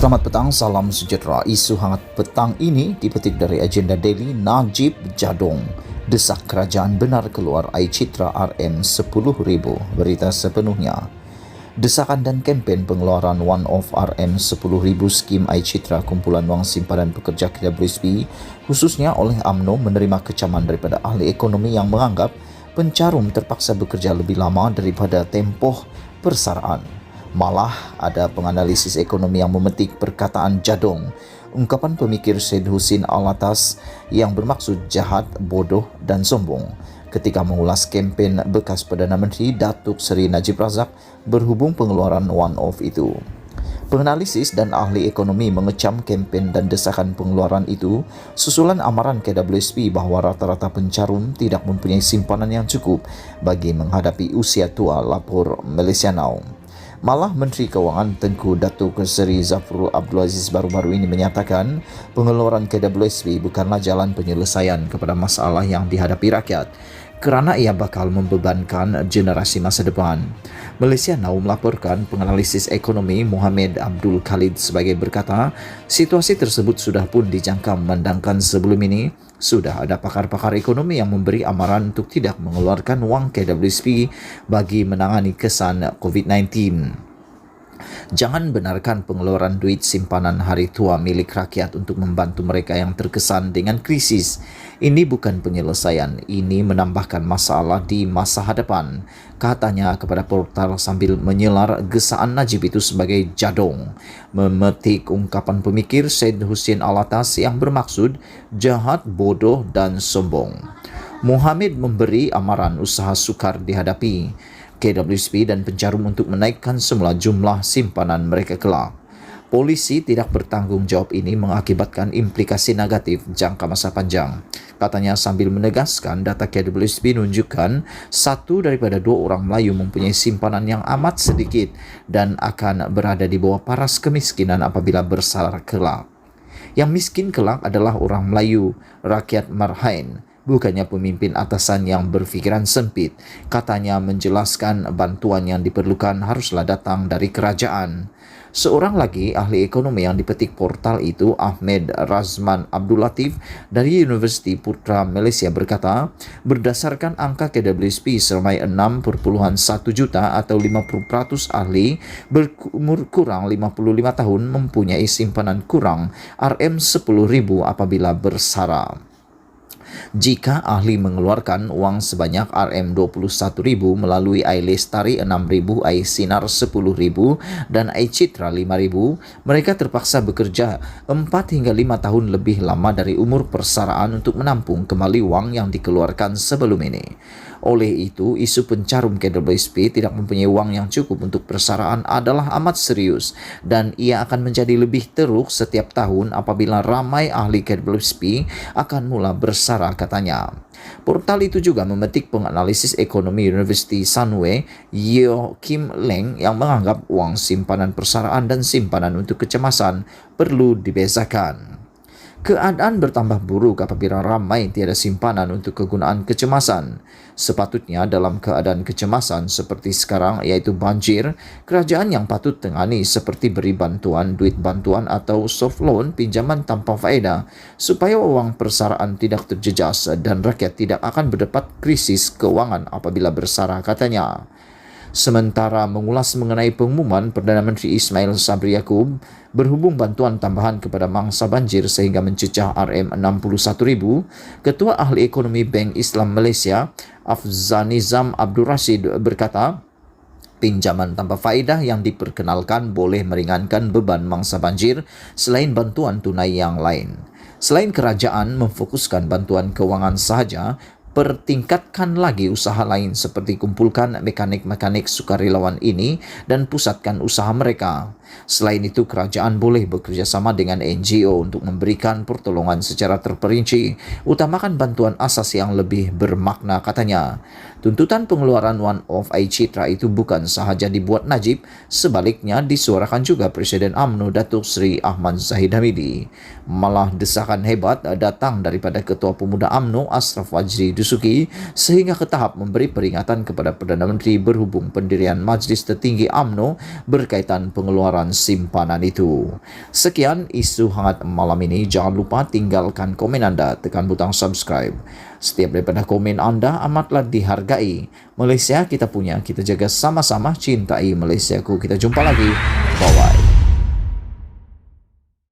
Selamat petang, salam sejahtera. Isu hangat petang ini dipetik dari agenda Daily. Najib Jadong desak kerajaan benar keluar air citra RM10,000. Berita sepenuhnya. Desakan dan kempen pengeluaran one-off RM10,000 skim air citra kumpulan wang simpanan pekerja KWSP khususnya oleh UMNO menerima kecaman daripada ahli ekonomi yang menganggap pencarum terpaksa bekerja lebih lama daripada tempoh persaraan. Malah ada penganalisis ekonomi yang memetik perkataan Jadong, ungkapan pemikir Syed Husin Alatas yang bermaksud jahat, bodoh dan sombong ketika mengulas kempen bekas Perdana Menteri Datuk Seri Najib Razak berhubung pengeluaran one-off itu. Penganalisis dan ahli ekonomi mengecam kempen dan desakan pengeluaran itu susulan amaran KWSP bahawa rata-rata pencarum tidak mempunyai simpanan yang cukup bagi menghadapi usia tua, lapor Malaysia Now. Malah Menteri Kewangan Tengku Datuk Seri Zafrul Abdul Aziz baru-baru ini menyatakan pengeluaran KWSP bukanlah jalan penyelesaian kepada masalah yang dihadapi rakyat kerana ia bakal membebankan generasi masa depan. Malaysia Now melaporkan penganalisis ekonomi Mohamed Abdul Khalid sebagai berkata, situasi tersebut sudah pun dijangka memandangkan sebelum ini sudah ada pakar-pakar ekonomi yang memberi amaran untuk tidak mengeluarkan wang KWSP bagi menangani kesan COVID-19. Jangan benarkan pengeluaran duit simpanan hari tua milik rakyat untuk membantu mereka yang terkesan dengan krisis. Ini bukan penyelesaian, ini menambahkan masalah di masa hadapan, katanya kepada portal sambil menyelar gesaan Najib itu sebagai Jadong, memetik ungkapan pemikir Syed Husin Alatas yang bermaksud jahat, bodoh dan sombong. Mohamed memberi amaran usaha sukar dihadapi KWSP dan pencarum untuk menaikkan semula jumlah simpanan mereka kelak. Polisi tidak bertanggungjawab ini mengakibatkan implikasi negatif jangka masa panjang. Katanya sambil menegaskan data KWSP menunjukkan 1 daripada 2 orang Melayu mempunyai simpanan yang amat sedikit dan akan berada di bawah paras kemiskinan apabila bersara kelak. Yang miskin kelak adalah orang Melayu, rakyat marhain, bukannya pemimpin atasan yang berfikiran sempit. Katanya menjelaskan bantuan yang diperlukan haruslah datang dari kerajaan. Seorang lagi ahli ekonomi yang dipetik portal itu, Ahmed Razman Abdul Latif dari Universiti Putra Malaysia berkata, berdasarkan angka KWSP seramai 6.1 juta atau 50% ahli berumur kurang 55 tahun mempunyai simpanan kurang RM10,000 apabila bersara. Jika ahli mengeluarkan wang sebanyak RM21,000 melalui air lestari 6,000, air sinar 10,000 dan air citra 5,000, mereka terpaksa bekerja 4 hingga 5 tahun lebih lama dari umur persaraan untuk menampung kembali wang yang dikeluarkan sebelum ini. Oleh itu, isu pencarum KWSP tidak mempunyai wang yang cukup untuk persaraan adalah amat serius dan ia akan menjadi lebih teruk setiap tahun apabila ramai ahli KWSP akan mula bersara, katanya. Portal itu juga memetik penganalisis ekonomi Universiti Sunway Yeo Kim Leng yang menganggap wang simpanan persaraan dan simpanan untuk kecemasan perlu dibezakan. Keadaan bertambah buruk apabila ramai tiada simpanan untuk kegunaan kecemasan. Sepatutnya dalam keadaan kecemasan seperti sekarang iaitu banjir, kerajaan yang patut tengani seperti beri bantuan, duit bantuan atau soft loan pinjaman tanpa faedah supaya wang persaraan tidak terjejas dan rakyat tidak akan berdepan krisis keuangan apabila bersara, katanya. Sementara mengulas mengenai pengumuman Perdana Menteri Ismail Sabri Yaakob berhubung bantuan tambahan kepada mangsa banjir sehingga mencecah RM61,000, Ketua Ahli Ekonomi Bank Islam Malaysia Afzanizam Abdul Rashid berkata, pinjaman tanpa faedah yang diperkenalkan boleh meringankan beban mangsa banjir selain bantuan tunai yang lain. Selain kerajaan memfokuskan bantuan kewangan sahaja, pertingkatkan lagi usaha lain seperti kumpulkan mekanik-mekanik sukarelawan ini dan pusatkan usaha mereka. Selain itu, kerajaan boleh bekerjasama dengan NGO untuk memberikan pertolongan secara terperinci, utamakan bantuan asas yang lebih bermakna, katanya. Tuntutan pengeluaran one-off air citra itu bukan sahaja dibuat Najib, sebaliknya disuarakan juga Presiden UMNO Datuk Seri Ahmad Zahid Hamidi. Malah desakan hebat datang daripada Ketua Pemuda UMNO Ashraf Wajri Dusuki sehingga ke tahap memberi peringatan kepada Perdana Menteri berhubung pendirian Majlis Tertinggi UMNO berkaitan pengeluaran pembayaran simpanan itu. Sekian isu hangat malam ini. Jangan lupa tinggalkan komen anda, tekan butang subscribe. Setiap daripada komen anda amatlah dihargai. Malaysia kita punya, kita jaga sama-sama, cintai Malaysiaku. Kita jumpa lagi. Bawah